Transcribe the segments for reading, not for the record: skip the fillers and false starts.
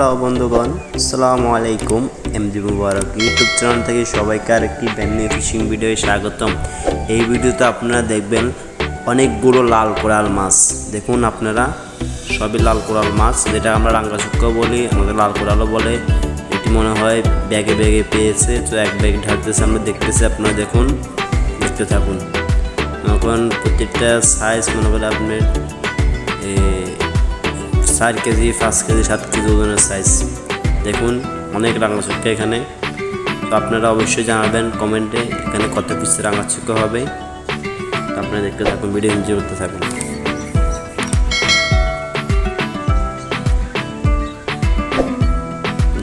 Hello বন্ধুগণ, আসসালামু আলাইকুম। এমডি মুবারক ইউটিউব চ্যানেল থেকে সবাইকে আরেকটি ব্র্যান্ড নিউ ফিশিং ভিডিওয়ে স্বাগতম। এই ভিডিওতে আপনারা দেখবেন অনেকগুলো লাল কোরাল মাছ। দেখুন আপনারা, সবই লাল কোরাল মাছ, যেটা আমরা রাঙ্গা শুক্কা বলি, আমাদের লাল কোরালও বলে। এটি মনে হয় ব্যাগে ব্যাগে পেয়েছে, তো এক ব্যাগ ঢালতেছে, আমরা দেখতেছি। আপনারা দেখুন, দেখতে থাকুন। এখন প্রত্যেকটা সাইজ মনে করে আপনার 4 কেজি, 5 কেজি, 7 কেজি ওজনের সাইজ। দেখুন অনেক রাঙা শুক্কা এখানে। তো আপনারা অবশ্যই জানাবেন কমেন্টে এখানে কত পিস রাঙা শুক্কা হবে। তো আপনারা দেখতে থাকুন, ভিডিও এনজয় করতে থাকুন।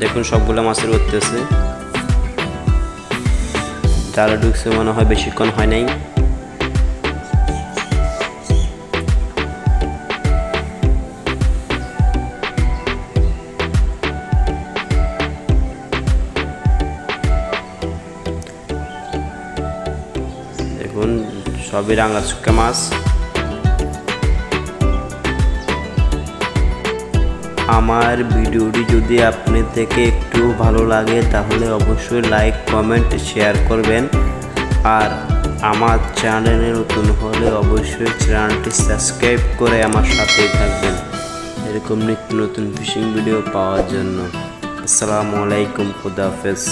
দেখুন সবগুলো মাছের করতেছে, জালে ঢুকছে মনে হয়, বেশিক্ষণ হয় নাই। দেখুন সবই রাঙা শুক্কা মাছ। আমার ভিডিওটি যদি আপনি থেকে একটু ভালো লাগে তাহলে অবশ্যই লাইক, কমেন্ট, শেয়ার করবেন। আর আমার চ্যানেলে নতুন হলে অবশ্যই চ্যানেলটি সাবস্ক্রাইব করে আমার সাথেই থাকবেন এরকম নিত্য নতুন ফিশিং ভিডিও পাওয়ার জন্য। আসসালামু আলাইকুম, খুদা হাফেজ।